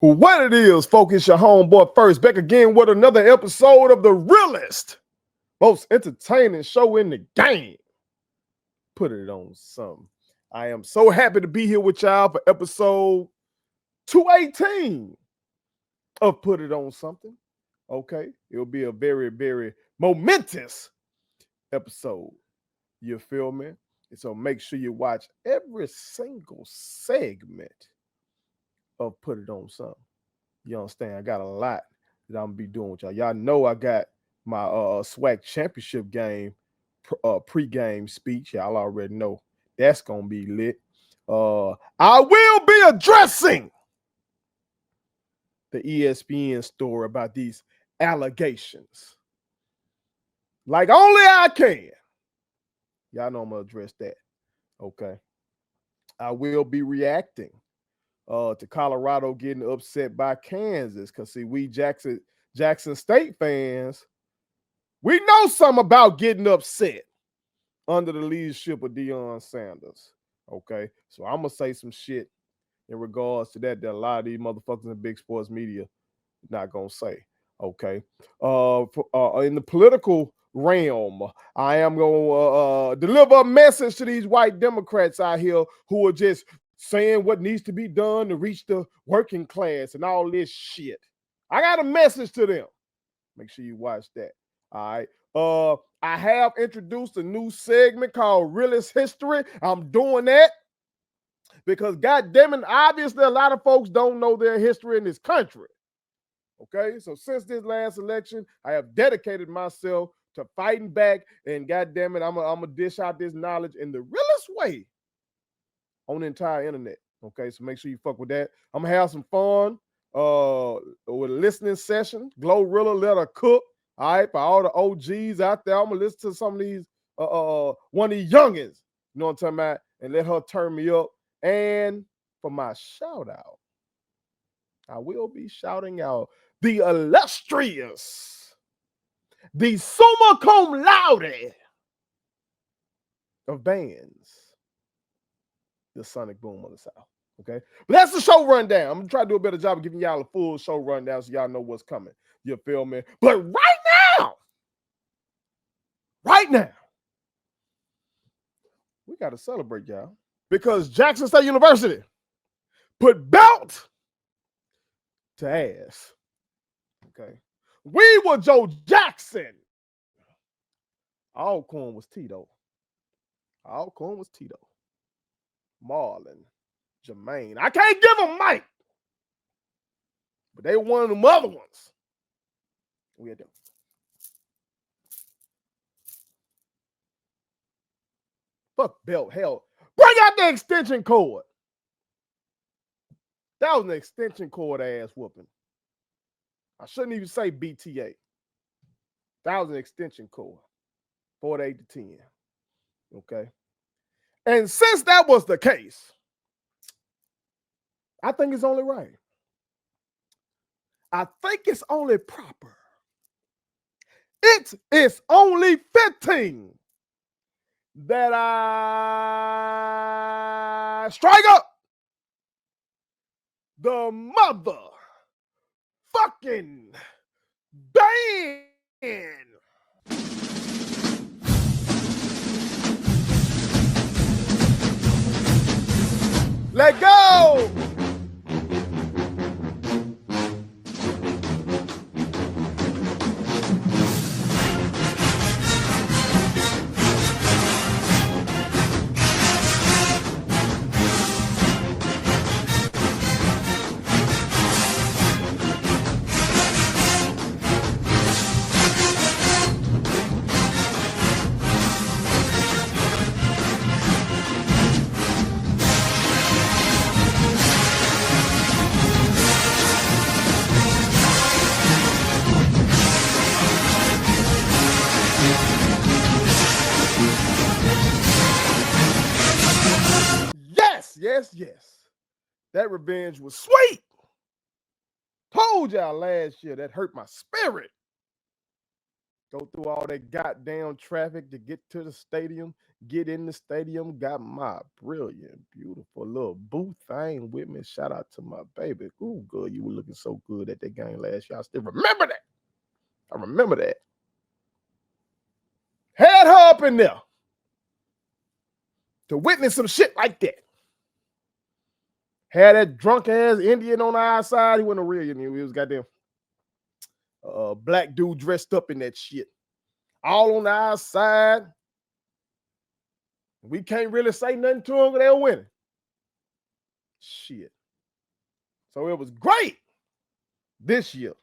What it is, focus your homeboy first. Back again with another episode of the realest, most entertaining show in the game. Put it on something. I am so happy to be here with y'all for episode 218 of Put It On Something. Okay, it'll be a very, very momentous episode. You feel me? And so make sure you watch every single segment of Put It On Something. You understand? I got a lot that I'm gonna be doing with y'all. Y'all know I got my SWAC championship game pre-game speech. Y'all already know that's gonna be lit. I will be addressing the ESPN story about these allegations. Like only I can. Y'all know I'm gonna address that. Okay. I will be reacting to Colorado getting upset by Kansas. Because see, we Jackson State fans, we know something about getting upset under the leadership of Deion Sanders. Okay. So I'm gonna say some shit in regards to that a lot of these motherfuckers in big sports media not gonna say. Okay. In the political realm, I am gonna deliver a message to these white Democrats out here who are just saying what needs to be done to reach the working class and all this shit. I got a message to them. Make sure you watch that. All right. I have introduced a new segment called Realist History. I'm doing that because, goddamn it, obviously a lot of folks don't know their history in this country. Okay, so since this last election, I have dedicated myself to fighting back, and goddamn it, I'm gonna dish out this knowledge in the realest way on the entire internet. Okay, so make sure you fuck with that. I'm gonna have some fun with a listening session. Glorilla, let her cook. All right, for all the OGs out there, I'm gonna listen to some of these one of the youngins, you know what I'm talking about, and let her turn me up. And for my shout out, I will be shouting out the illustrious, the summa cum laude of bands, the Sonic Boom of the South. Okay, but that's the show rundown. I'm gonna try to do a better job of giving y'all a full show rundown so y'all know what's coming. You feel me? But right now, we got to celebrate, y'all, because Jackson State University put belt to ass. Okay, we were Joe Jackson. Alcorn was Tito. Marlon, Jermaine. I can't give them Mike, but they were one of them other ones. We had them. Fuck belt. Hell, bring out the extension cord. That was an extension cord ass whooping. I shouldn't even say BTA. That was an extension cord. 48 to 10. Okay. And since that was the case, I think it's only right. I think it's only proper. It is only fitting that I strike up the motherfucking band. Let go. Yes. That revenge was sweet. Told y'all last year that hurt my spirit. Go through all that goddamn traffic to get to the stadium, get in the stadium, got my brilliant, beautiful little boo thing with me. Shout out to my baby. Ooh, good. You were looking so good at that game last year. I still remember that. I remember that. Had her up in there to witness some shit like that. Had that drunk ass Indian on our side. He wasn't a real Indian. He was goddamn black dude dressed up in that shit. All on our side. We can't really say nothing to them because they were winning. Shit. So it was great this year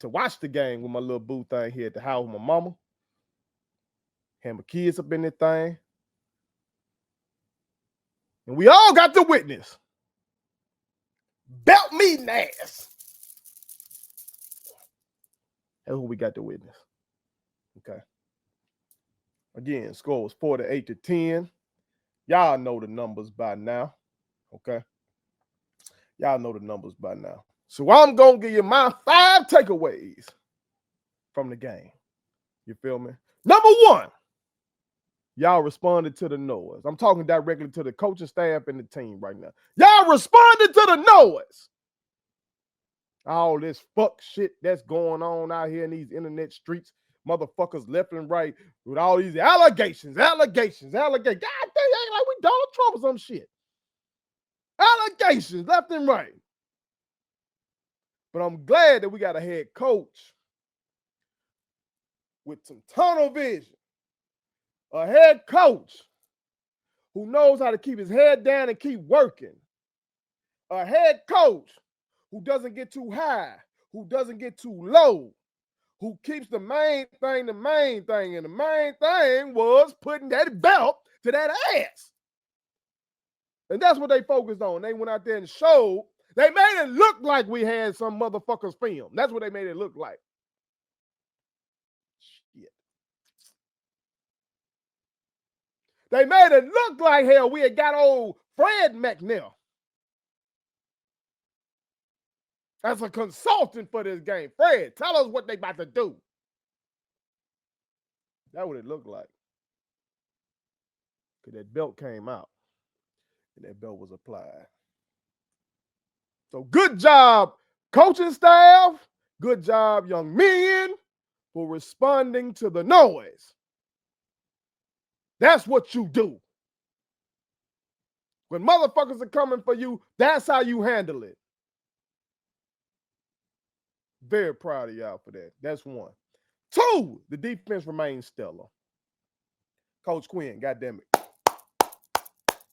to watch the game with my little boo thing here at the house with my mama. Had my kids up in that thing. And we all got to witness belt meeting ass. That's what we got to witness. Okay. Again, score was 48-10. Y'all know the numbers by now. Okay. Y'all know the numbers by now. So I'm going to give you my 5 takeaways from the game. You feel me? Number 1, y'all responded to the noise. I'm talking directly to the coaching staff and the team right now. Y'all responded to the noise. All this fuck shit that's going on out here in these internet streets. Motherfuckers left and right with all these allegations. God damn, like we Donald Trump or some shit. Allegations left and right. But I'm glad that we got a head coach with some tunnel vision. A head coach who knows how to keep his head down and keep working. A head coach who doesn't get too high, who doesn't get too low, who keeps the main thing the main thing. And the main thing was putting that belt to that ass. And that's what they focused on. They went out there and showed. They made it look like we had some motherfuckers film. That's what they made it look like. Shit. They made it look like, hell, we had got old Fred McNeil as a consultant for this game. Fred, tell us what they about to do. That's what it looked like. Because that belt came out. And that belt was applied. So good job, coaching staff. Good job, young men, for responding to the noise. That's what you do. When motherfuckers are coming for you, that's how you handle it. Very proud of y'all for that. That's 1. 2, the defense remains stellar. Coach Quinn, goddamn it.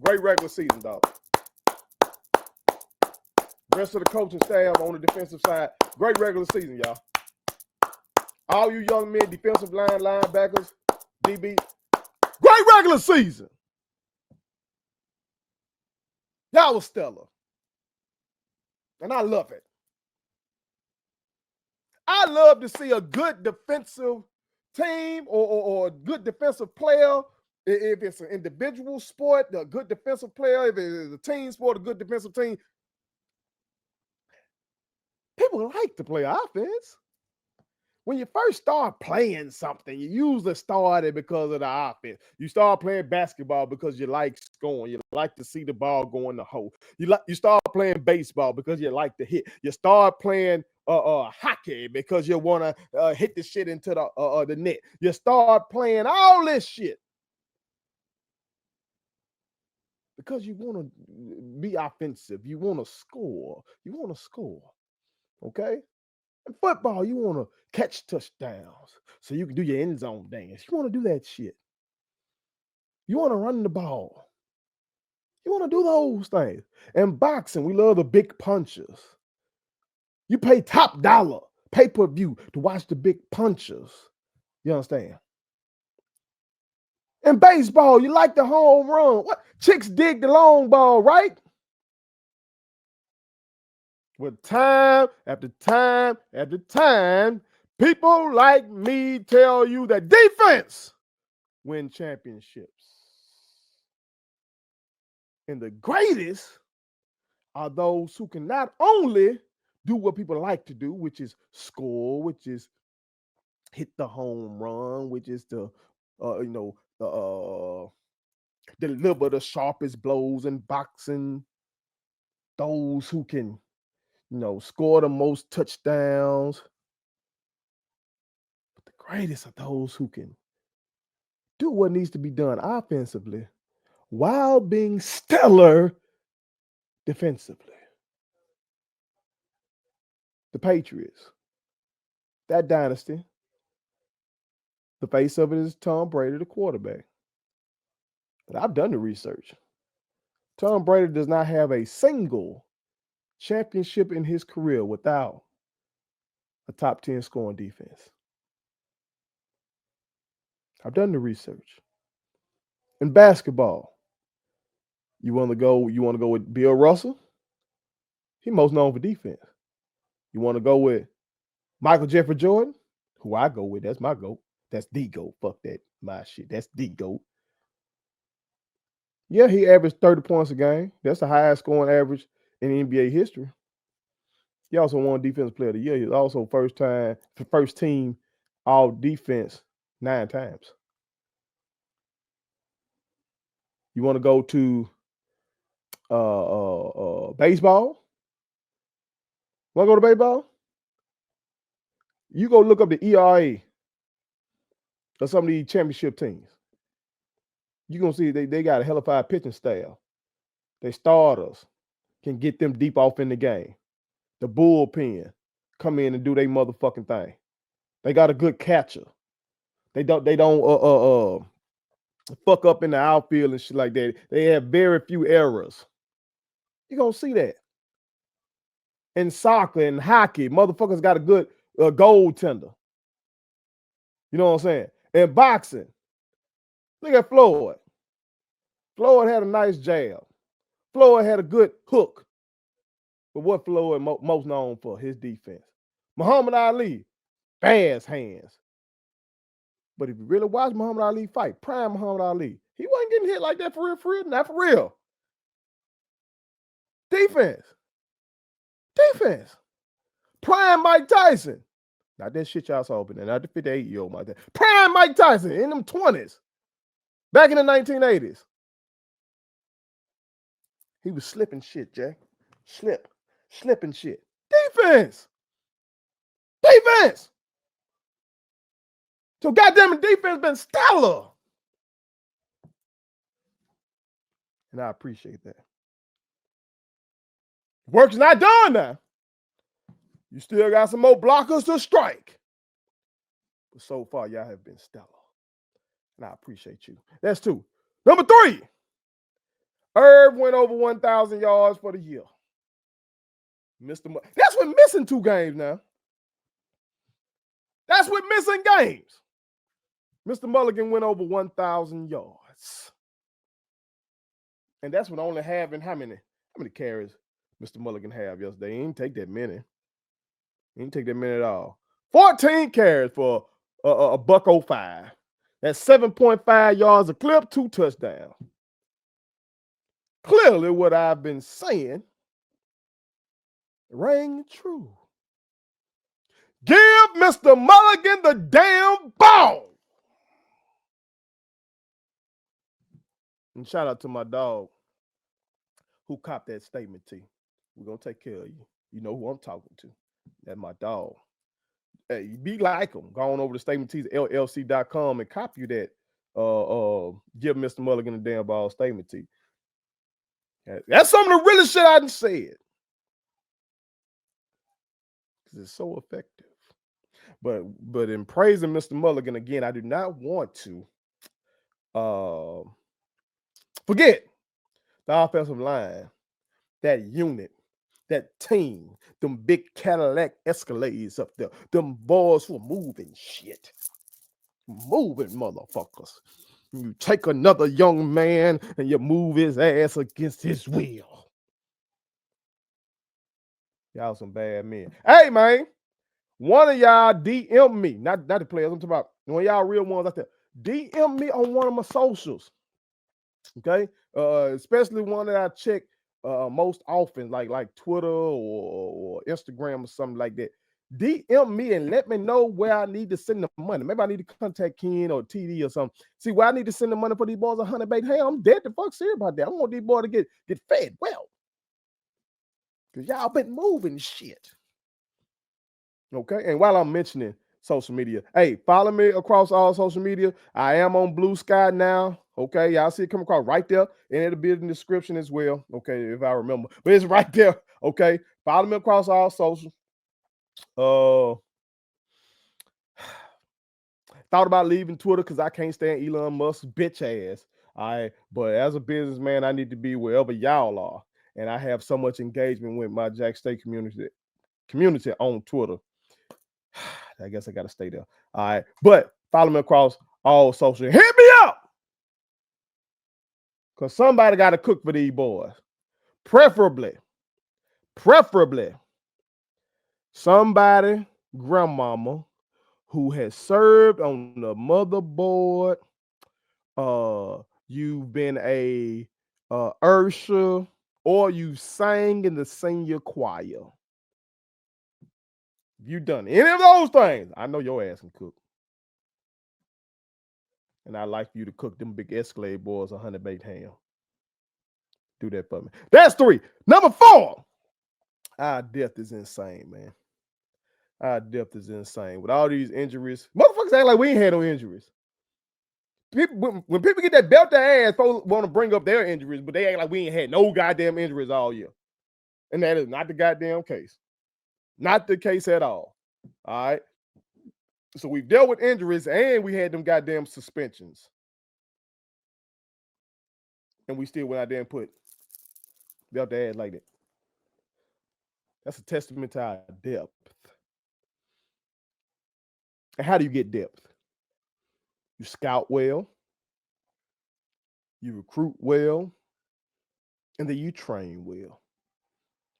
Great regular season, dog. Rest of the coaching staff on the defensive side, great regular season, y'all. All you young men, defensive line, linebackers, DB, great regular season. Y'all was stellar. And I love it. I love to see a good defensive team or a good defensive player. If it's an individual sport, a good defensive player. If it's a team sport, a good defensive team. People like to play offense. When you first start playing something, you usually started because of the offense. You start playing basketball because you like scoring. You like to see the ball go in the hole. You start playing baseball because you like to hit. You start playing hockey because you want to hit the shit into the net. You start playing all this shit because you want to be offensive. You want to score. You want to score. Okay? In football, you want to catch touchdowns so you can do your end zone dance. You want to do that shit. You want to run the ball. You want to do those things. In boxing, we love the big punches. You pay top dollar, pay-per-view to watch the big punches. You understand? In baseball, you like the home run. What? Chicks dig the long ball, right? With time after time after time, people like me tell you that defense win championships. And the greatest are those who can not only do what people like to do, which is score, which is hit the home run, which is to, deliver the sharpest blows in boxing. Those who can, score the most touchdowns. But the greatest are those who can do what needs to be done offensively while being stellar defensively. The Patriots, that dynasty, the face of it is Tom Brady, the quarterback. But I've done the research. Tom Brady does not have a single championship in his career without a top 10 scoring defense. I've done the research. In basketball, you want to go with Bill Russell? He most known for defense. You want to go with Michael Jeffrey Jordan? Who I go with, that's my GOAT. That's the GOAT. Fuck that, my shit. That's the GOAT. Yeah, he averaged 30 points a game. That's the highest scoring average in NBA history. He also won Defensive Player of the Year. He was also first team all defense 9 times. You want to go to baseball? Want to go to baseball? You go look up the ERA of some of these championship teams. You're going to see they got a hellified pitching staff. They starters can get them deep off in the game. The bullpen come in and do their motherfucking thing. They got a good catcher. They don't fuck up in the outfield and shit like that. They have very few errors. You're going to see that. In soccer and hockey, motherfuckers got a good goaltender. You know what I'm saying? In boxing, look at Floyd. Floyd had a nice jab. Floyd had a good hook. But what Floyd most known for? His defense. Muhammad Ali, fast hands. But if you really watch Muhammad Ali fight, prime Muhammad Ali, he wasn't getting hit like that for real, not for real. Defense. Prime Mike Tyson. Not that shit y'all saw over there, not the 58-year-old Mike Tyson. Prime Mike Tyson in them 20s. Back in the 1980s. He was slipping shit, Jack. Slipping shit. Defense. So goddamn defense been stellar. And I appreciate that. Work's not done now. You still got some more blockers to strike. But so far, y'all have been stellar. And I appreciate you. That's 2. Number 3. Herb went over 1,000 yards for the year. That's with missing 2 games now. That's with missing games. Mr. Mulligan went over 1,000 yards. And that's with only having how many carries Mr. Mulligan have yesterday? He didn't take that many. He didn't take that many at all. 14 carries for a $105. That's 7.5 yards a clip, 2 touchdowns. Clearly what I've been saying rang true. Give Mr. Mulligan the damn ball. And shout out to my dog who copped that statement to you. We're going to take care of you. You know who I'm talking to. That's my dog. Hey, be like him. Go on over to statementtees.llc.com and copy that. Give Mr. Mulligan a damn ball statement to you. That's some of the realest shit I done said. Because it's so effective. But in praising Mr. Mulligan again, I do not want to forget the offensive line, that unit, that team, them big Cadillac Escalades up there, them boys who are moving shit. Moving motherfuckers. You take another young man and you move his ass against his will. Y'all some bad men. Hey, man, one of y'all DM me, not the players, I'm talking about one of y'all real ones out there. DM me on one of my socials. Okay? Especially one that I check most often, like Twitter or Instagram or something like that. DM me and let me know where I need to send the money. Maybe I need to contact Ken or TD or something. See where I need to send the money for these boys 100 bait. Hey, I'm dead the fuck serious about that. I want these boys to get fed well. Because y'all been moving shit. Okay. And while I'm mentioning social media, hey, follow me across all social media. I am on Bluesky now. Okay. Y'all see it come across right there. And it'll be in the description as well. Okay. If I remember. But it's right there. Okay. Follow me across all social. Thought about leaving Twitter because I can't stand Elon Musk's bitch ass. All right. But as a businessman, I need to be wherever y'all are. And I have so much engagement with my Jack State community on Twitter. I guess I got to stay there. All right. But follow me across all social. Hit me up. Because somebody got to cook for these boys. Preferably, somebody, grandmama, who has served on the motherboard. You've been a Ursha, or you sang in the senior choir. If you done any of those things, I know your ass can cook. And I'd like for you to cook them big Escalade boys 100 baked ham. Do that for me. That's 3. Number 4. Our depth is insane, man. Our depth is insane. With all these injuries, motherfuckers act like we ain't had no injuries. People, when people get that belt their ass, folks want to bring up their injuries, but they act like we ain't had no goddamn injuries all year. And that is not the goddamn case. Not the case at all. All right. So we've dealt with injuries and we had them goddamn suspensions. And we still went out there and put belt their ass like that. That's a testament to our depth. And how do you get depth? You scout well, you recruit well, and then you train well.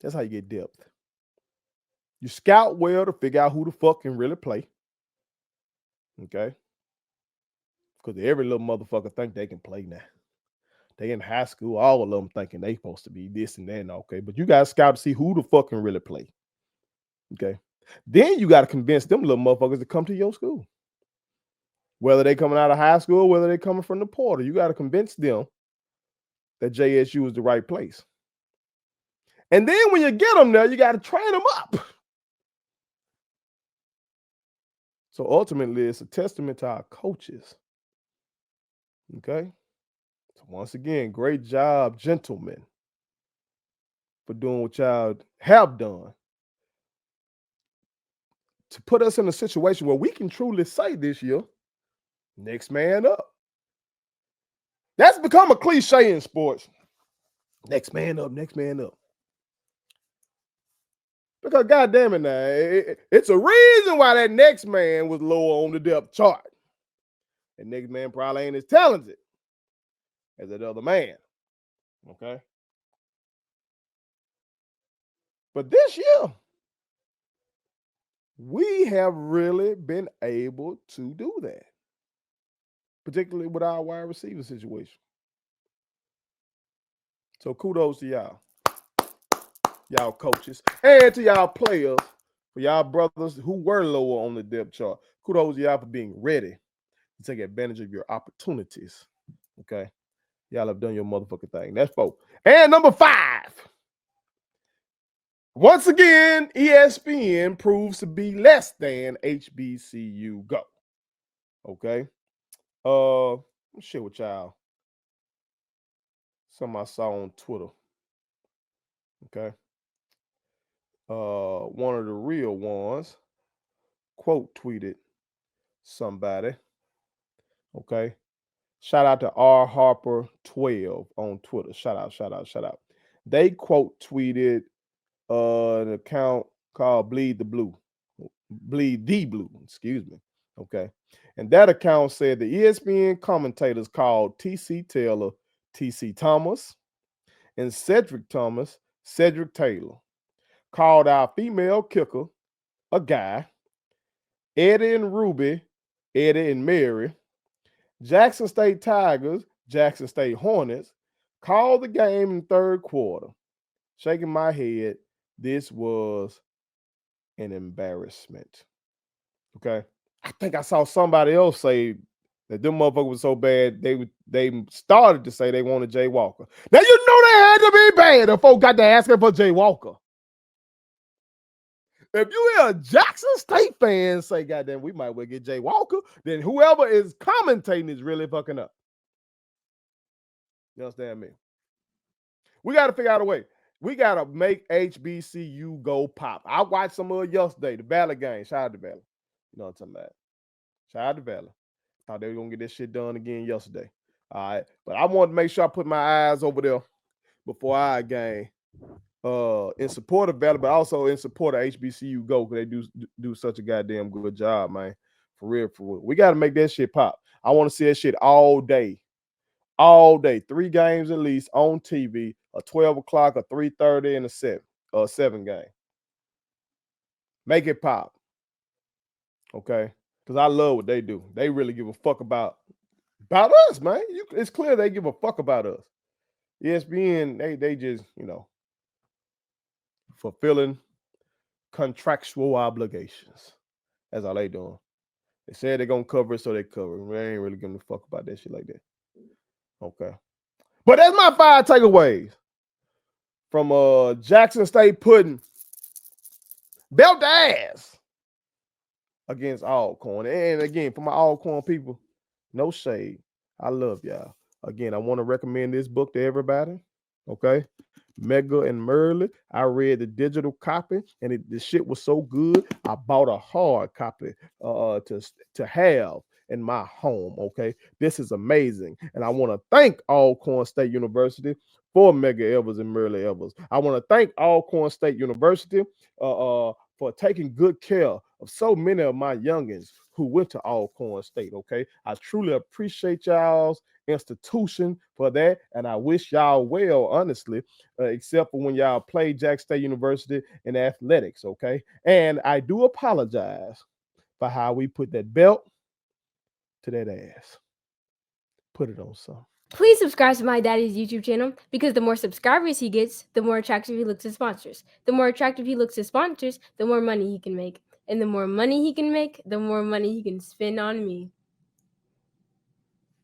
That's how you get depth. You scout well to figure out who the fuck can really play. Okay? Because every little motherfucker think they can play now. They in high school, all of them thinking they supposed to be this and that. Okay, but you got to scout to see who the fuck can really play. Okay? Then you got to convince them little motherfuckers to come to your school. Whether they coming out of high school, whether they coming from the portal, you got to convince them that JSU is the right place. And then when you get them there, you got to train them up. So ultimately, it's a testament to our coaches. Okay? So once again, great job, gentlemen, for doing what y'all have done to put us in a situation where we can truly say this year, next man up. That's become a cliche in sports. Next man up, next man up. Because goddamn it now, it's a reason why that next man was lower on the depth chart. That next man probably ain't as talented as that other man. Okay? But this year, we have really been able to do that, particularly with our wide receiver situation. So kudos to y'all coaches, and to y'all players, for y'all brothers who were lower on the depth chart. Kudos to y'all for being ready to take advantage of your opportunities. Okay? Y'all have done your motherfucking thing. That's 4. And number 5. Once again, ESPN proves to be less than HBCU. Go. Okay? Let me share with y'all something I saw on Twitter. Okay? One of the real ones quote tweeted somebody. Okay? Shout out to R Harper 12 on Twitter. Shout out. They quote tweeted an account called Bleed the Blue, excuse me. Okay. And that account said the ESPN commentators called TC Taylor TC Thomas and Cedric Thomas Cedric Taylor, called our female kicker a guy, Eddie and Ruby, Eddie and Mary, Jackson State Tigers, Jackson State Hornets, called the game in third quarter. Shaking my head, this was and embarrassment. Okay. I think I saw somebody else say that them motherfuckers was so bad, they started to say they wanted Jay Walker. Now you know they had to be bad if folk got to asking for Jay Walker. If you hear a Jackson State fan say, goddamn, we might well get Jay Walker, then whoever is commentating is really fucking up. You understand me? We got to figure out a way. We got to make HBCU go pop. I watched some of it yesterday, the Valley game. Shout out to Valley. You know what I'm talking about. Shout out to Valley. Thought they were going to get this shit done again yesterday. All right. But I wanted to make sure I put my eyes over there before our game. In support of Valley, but also in support of HBCU Go, because they do such a goddamn good job, man. For real, for real. We got to make that shit pop. I want to see that shit all day. All day. 3 games at least on TV, a 12 o'clock, a 3:30, and a 7 game. Make it pop. Okay? Because I love what they do. They really give a fuck about us, man. It's clear they give a fuck about us. ESPN, they just, fulfilling contractual obligations. That's all they doing. They said they're gonna cover it, so they cover it. They ain't really giving a fuck about that shit like that. Okay. But that's my 5 takeaways from Jackson State putting belt the ass against Alcorn. And again, for my Alcorn people, no shade. I love y'all. Again, I want to recommend this book to everybody. Okay. Mega and Merle. I read the digital copy, and the shit was so good. I bought a hard copy to have in my home. Okay, this is amazing, and I want to thank Alcorn State University for Mega Evers and Merle Evers. I want to thank Alcorn State University for taking good care of so many of my youngins who went to Alcorn State. Okay, I truly appreciate y'all's institution for that, and I wish y'all well, honestly, except for when y'all play Jack State University in athletics. Okay, and I do apologize for how we put that belt to that ass. Put it on some. Please subscribe to my daddy's YouTube channel, because the more subscribers he gets, the more attractive he looks to sponsors. The more attractive he looks to sponsors, the more money he can make. And the more money he can make, the more money he can spend on me.